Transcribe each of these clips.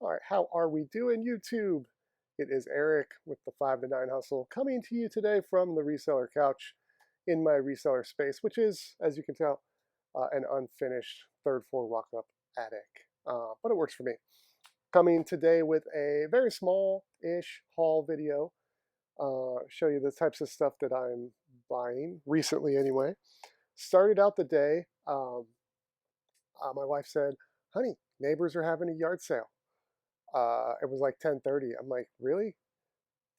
All right, how are we doing, YouTube? It is Eric with the 5 to 9 Hustle coming to you today from the reseller couch in my reseller space, which is, as you can tell, an unfinished third floor walk up attic. But it works for me. Coming today with a very small-ish haul video. Show you the types of stuff that I'm buying recently anyway. Started out the day, my wife said, honey, neighbors are having a yard sale. It was like 10:30. I'm like, really?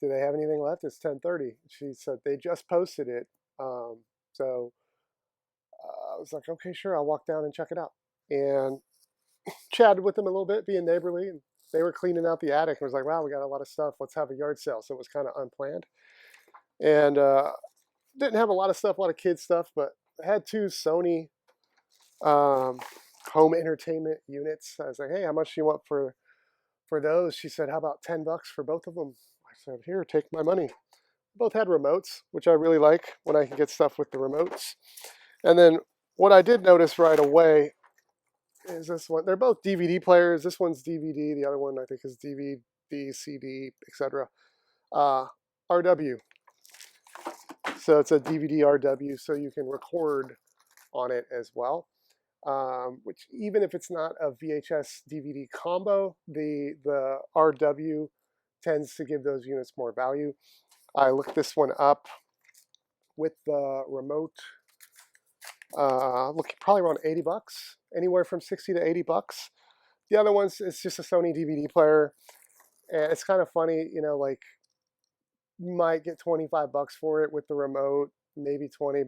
Do they have anything left? It's 10:30. She said they just posted it. So I was like, okay, sure. I'll walk down and check it out. And chatted with them a little bit, being neighborly. And they were cleaning out the attic. I was like, wow, we got a lot of stuff. Let's have a yard sale. So it was kind of unplanned. And didn't have a lot of stuff, a lot of kids stuff, but I had two Sony home entertainment units. I was like, hey, how much do you want for those? She said, how about $10 for both of them? I said, here, take my money. Both had remotes, which I really like when I can get stuff with the remotes. And then what I did notice right away is this one. They're both DVD players. This one's DVD. The other one I think is DVD, CD, etc. RW. So it's a DVD RW, so you can record on it as well. Which even if it's not a VHS DVD combo, the RW tends to give those units more value. I looked this one up with the remote, probably around $80, anywhere from 60 to $80. The other one's it's just a Sony DVD player, and it's kind of funny, you know, like you might get $25 for it with the remote, maybe $20.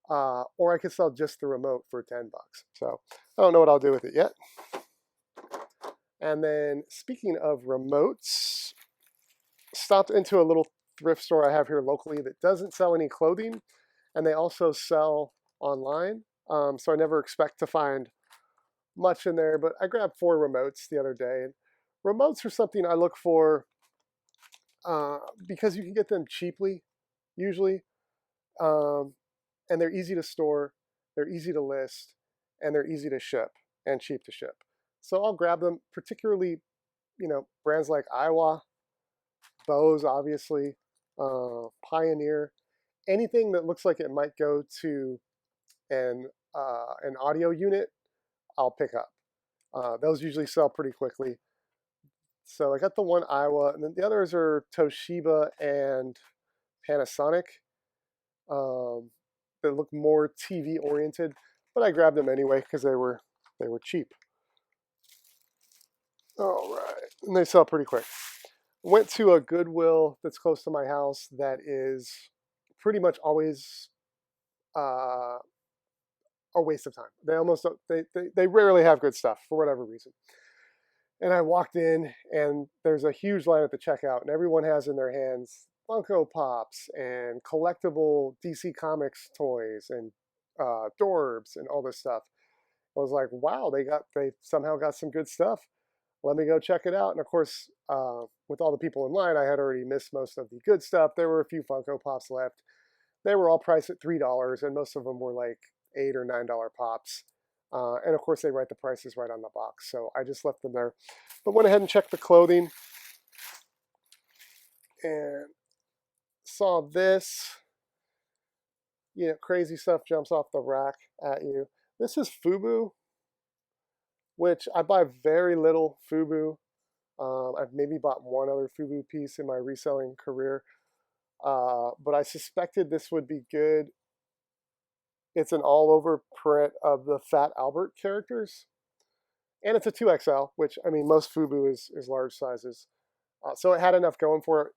Or I could sell just the remote for $10. So I don't know what I'll do with it yet. And then speaking of remotes, stopped into a little thrift store I have here locally that doesn't sell any clothing, and they also sell online. So I never expect to find much in there, but I grabbed 4 remotes the other day. And remotes are something I look for because you can get them cheaply, usually. And they're easy to store, they're easy to list, and they're easy to ship and cheap to ship. So I'll grab them, particularly, you know, brands like Iowa, Bose, obviously, Pioneer, anything that looks like it might go to an audio unit, I'll pick up. Those usually sell pretty quickly. So I got the one Iowa, and then the others are Toshiba and Panasonic. That look more TV oriented, but I grabbed them anyway because they were cheap. All right, and they sell pretty quick. Went to a Goodwill that's close to my house that is pretty much always a waste of time. They rarely have good stuff for whatever reason. And I walked in, and there's a huge line at the checkout, and everyone has in their hands Funko Pops and collectible DC Comics toys and Dorbs and all this stuff. I was like, wow, they somehow got some good stuff. Let me go check it out. And of course, with all the people in line, I had already missed most of the good stuff. There were a few Funko Pops left. They were all priced at $3, and most of them were like $8 or $9 pops. And of course, they write the prices right on the box. So I just left them there. But went ahead and checked the clothing. And saw this, you know, crazy stuff jumps off the rack at you. This is FUBU, which I buy very little FUBU. I've maybe bought one other FUBU piece in my reselling career, but I suspected this would be good. It's an all-over print of the Fat Albert characters, and it's a 2XL, which, I mean, most FUBU is large sizes. So it had enough going for it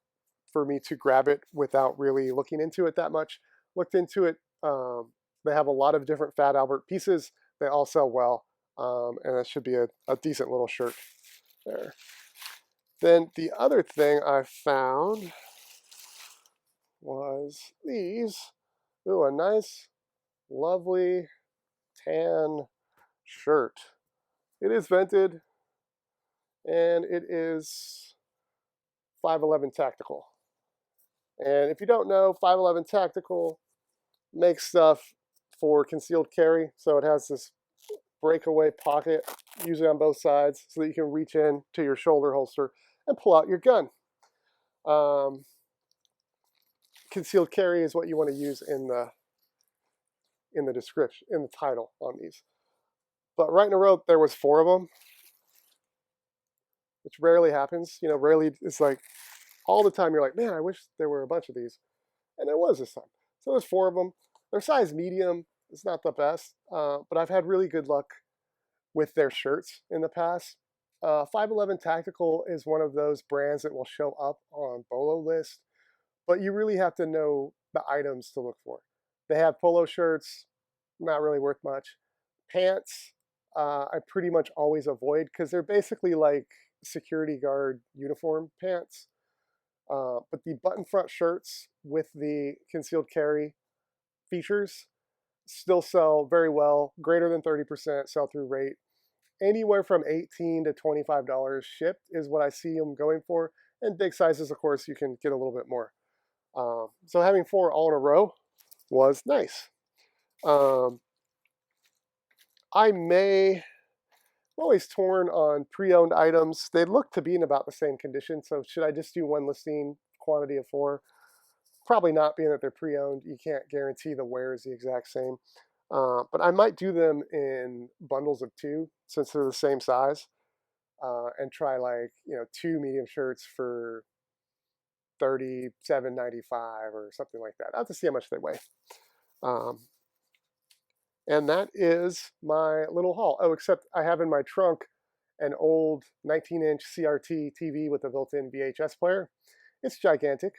for me to grab it without really looking into it that much. Looked into it. They have a lot of different Fat Albert pieces. They all sell well, and that should be a decent little shirt there. Then the other thing I found was these. Ooh, a nice, lovely tan shirt. It is vented, and it is 511 Tactical. And if you don't know, 511 Tactical makes stuff for concealed carry. So it has this breakaway pocket, usually on both sides, so that you can reach in to your shoulder holster and pull out your gun. Concealed carry is what you want to use in the description, in the title on these. But right in a row, there was 4 of them, which rarely happens. You know, rarely, it's like all the time you're like, man, I wish there were a bunch of these. And there was this time. So there's 4 of them. They're size medium. It's not the best, but I've had really good luck with their shirts in the past. 511 Tactical is one of those brands that will show up on Bololicious, but you really have to know the items to look for. They have polo shirts, not really worth much. Pants, I pretty much always avoid because they're basically like security guard uniform pants. But the button front shirts with the concealed carry features still sell very well, greater than 30% sell through rate. Anywhere from $18 to $25 shipped is what I see them going for. And big sizes, of course, you can get a little bit more. So having 4 all in a row was nice. I'm always torn on pre-owned items. They look to be in about the same condition. So should I just do one listing, quantity of 4? Probably not, being that they're pre-owned. You can't guarantee the wear is the exact same. But I might do them in bundles of 2 since they're the same size, and try like 2 medium shirts for $37.95 or something like that. I'll have to see how much they weigh. And that is my little haul. Oh, except I have in my trunk an old 19-inch CRT TV with a built-in VHS player. It's gigantic.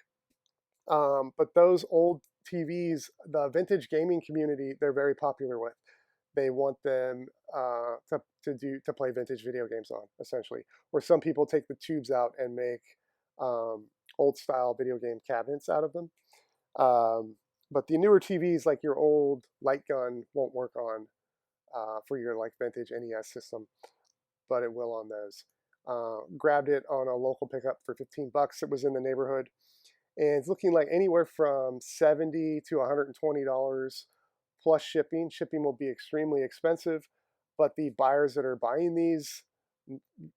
But those old TVs, the vintage gaming community, they're very popular with. They want them to play vintage video games on, essentially. Or some people take the tubes out and make old style video game cabinets out of them. But the newer TVs, like your old light gun, won't work on for your like vintage NES system, but it will on those. Grabbed it on a local pickup for $15. It was in the neighborhood. And it's looking like anywhere from $70 to $120 plus shipping. Shipping will be extremely expensive, but the buyers that are buying these,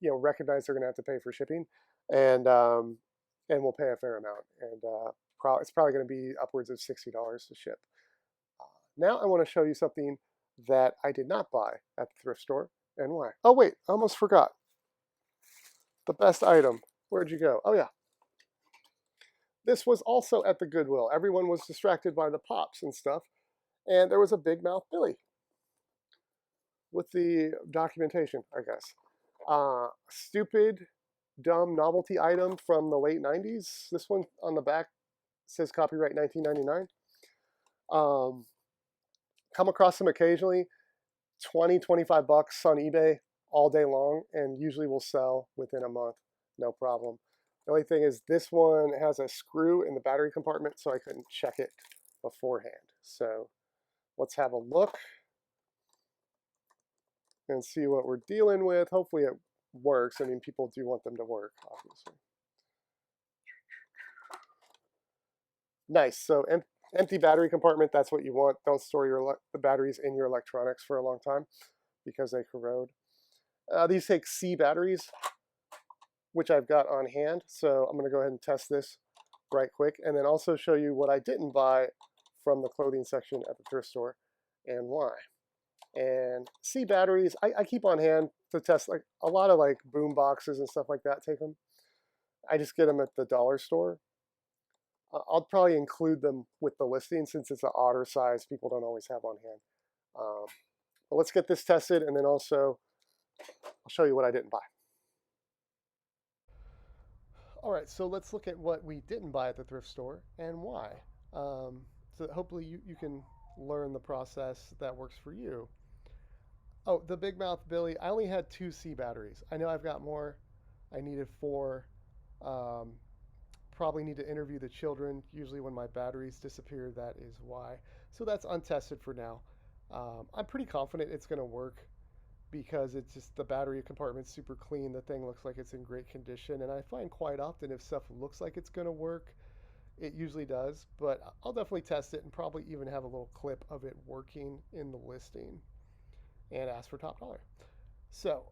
recognize they're going to have to pay for shipping, and will pay a fair amount. And it's probably going to be upwards of $60 to ship. Now I want to show you something that I did not buy at the thrift store, and why. Oh wait, I almost forgot. The best item. Where'd you go? Oh yeah. This was also at the Goodwill. Everyone was distracted by the pops and stuff. And there was a Big Mouth Billy with the documentation, I guess. Stupid, dumb novelty item from the late 90s. This one on the back says copyright 1999. Come across them occasionally. 20, 25 bucks on eBay all day long, and usually will sell within a month. No problem. The only thing is this one has a screw in the battery compartment, so I couldn't check it beforehand. So let's have a look and see what we're dealing with. Hopefully it works. I mean, people do want them to work, obviously. Nice. So empty battery compartment, that's what you want. Don't store the batteries in your electronics for a long time because they corrode. These take C batteries, which I've got on hand. So I'm going to go ahead and test this right quick, and then also show you what I didn't buy from the clothing section at the thrift store and why. And C batteries, I keep on hand to test. Like a lot of like boom boxes and stuff like that take them. I just get them at the dollar store. I'll probably include them with the listing since it's an odder size people don't always have on hand. But let's get this tested, and then also I'll show you what I didn't buy. All right, so let's look at what we didn't buy at the thrift store and why. So hopefully you can learn the process that works for you. Oh, the Big Mouth Billy, I only had 2 C batteries. I know I've got more. I needed 4. Probably need to interview the children. Usually when my batteries disappear, that is why. So that's untested for now. I'm pretty confident it's going to work because it's just the battery compartment's super clean. The thing looks like it's in great condition. And I find quite often if stuff looks like it's going to work, it usually does. But I'll definitely test it and probably even have a little clip of it working in the listing. and ask for top dollar. So,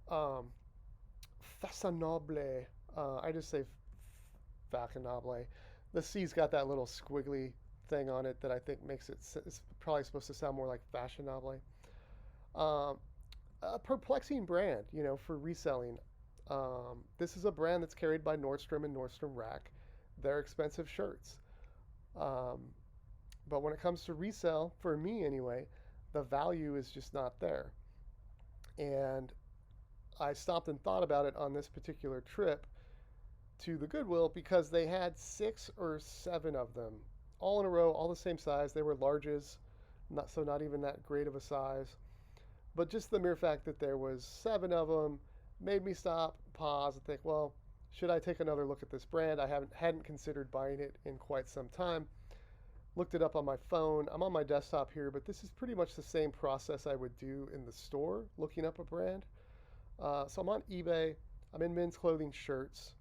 façonnable. I just say façonnable. The C's got that little squiggly thing on it that I think makes it, it's probably supposed to sound more like fashionable. Um, a perplexing brand, for reselling. This is a brand that's carried by Nordstrom and Nordstrom Rack. They're expensive shirts. Um, but when it comes to resale, for me anyway, the value is just not there. And I stopped and thought about it on this particular trip to the Goodwill because they had 6 or 7 of them all in a row, all the same size. They were larges, not even that great of a size. But just the mere fact that there was 7 of them made me stop, pause, and think, well, should I take another look at this brand? I hadn't considered buying it in quite some time. Looked it up on my phone. I'm on my desktop here, but this is pretty much the same process I would do in the store looking up a brand. So I'm on eBay. I'm in men's clothing shirts.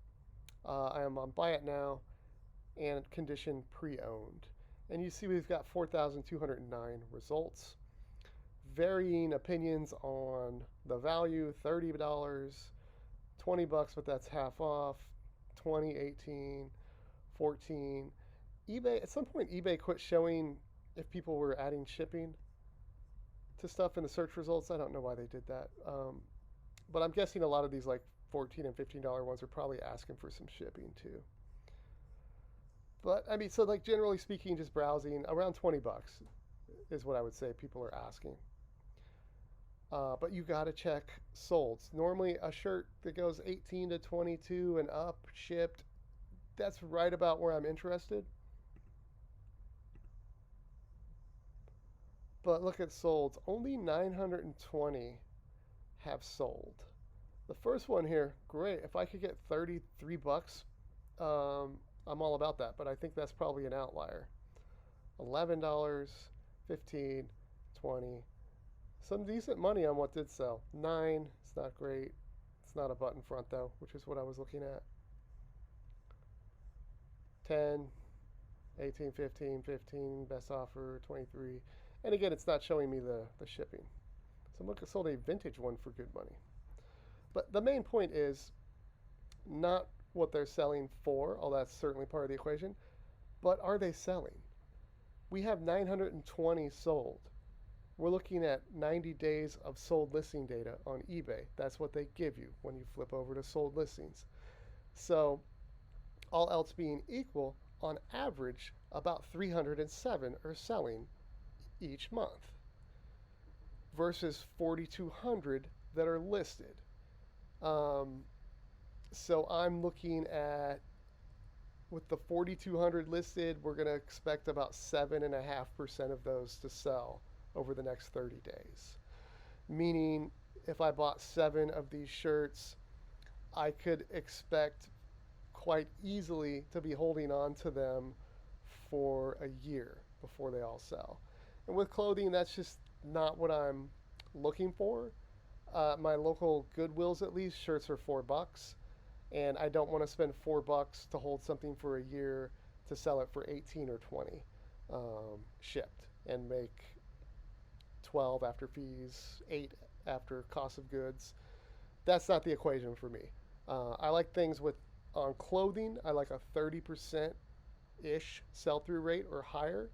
I am on Buy It Now and condition pre-owned. And you see we've got 4,209 results. Varying opinions on the value, $30, $20, but that's half off, 20, 18, 14. eBay, at some point eBay quit showing if people were adding shipping to stuff in the search results. I don't know why they did that. But I'm guessing a lot of these like $14 and $15 ones are probably asking for some shipping too. But I mean, so like generally speaking, just browsing around $20 is what I would say people are asking. But you got to check solds. Normally, a shirt that goes 18 to 22 and up shipped, that's right about where I'm interested. But look at solds. Only 920 have sold. The first one here, great. If I could get $33, I'm all about that. But I think that's probably an outlier. $11, 15, 20. Some decent money on what did sell. 9, it's not great. It's not a button front though, which is what I was looking at. 10, 18, 15, 15, best offer, 23. And again, it's not showing me the shipping. So look, I sold a vintage one for good money. But the main point is not what they're selling for, although that's certainly part of the equation, but are they selling? We have 920 sold. We're looking at 90 days of sold listing data on eBay. That's what they give you when you flip over to sold listings. So, all else being equal, on average, about 307 are selling each month versus 4,200 that are listed. So I'm looking at, with the 4,200 listed, we're going to expect about 7.5% of those to sell over the next 30 days. Meaning, if I bought 7 of these shirts, I could expect quite easily to be holding on to them for a year before they all sell. And with clothing, that's just not what I'm looking for. My local Goodwills, at least, shirts are $4, and I don't want to spend $4 to hold something for a year to sell it for 18 or 20 shipped and make 12 after fees, 8 after cost of goods. That's not the equation for me. I like things on clothing. I like a 30% ish sell-through rate or higher.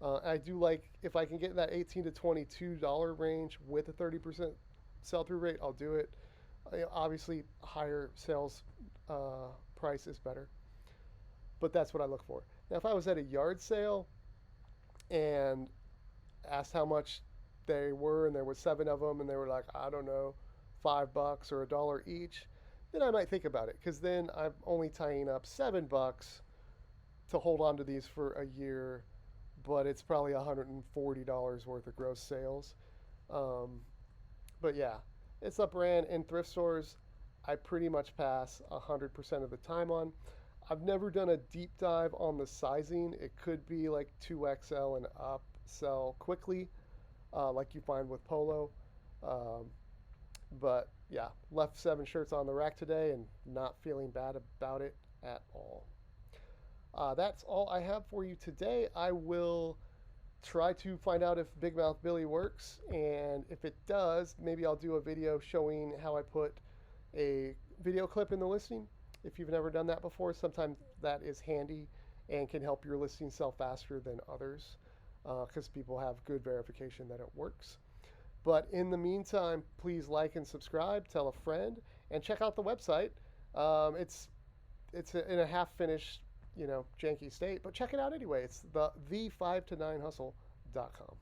I do like, if I can get in that $18 to $22 range with a 30% sell-through rate, I'll do it. Obviously, higher sales price is better, but that's what I look for. Now, if I was at a yard sale and asked how much they were, and there were 7 of them, and they were like, I don't know, $5 or $1 each, then I might think about it, because then I'm only tying up $7 to hold on to these for a year, but it's probably $140 worth of gross sales. But yeah, it's a brand in thrift stores I pretty much pass 100% of the time on. I've never done a deep dive on the sizing. It could be like 2XL and up, sell quickly, like you find with Polo. But yeah, left 7 shirts on the rack today and not feeling bad about it at all. That's all I have for you today. I will try to find out if Big Mouth Billy works, and if it does, maybe I'll do a video showing how I put a video clip in the listing. If you've never done that before, sometimes that is handy and can help your listing sell faster than others because people have good verification that it works. But in the meantime, please like and subscribe, tell a friend, and check out the website. It's in a half finished, janky state, but check it out anyway. It's the 5to9hustle.com.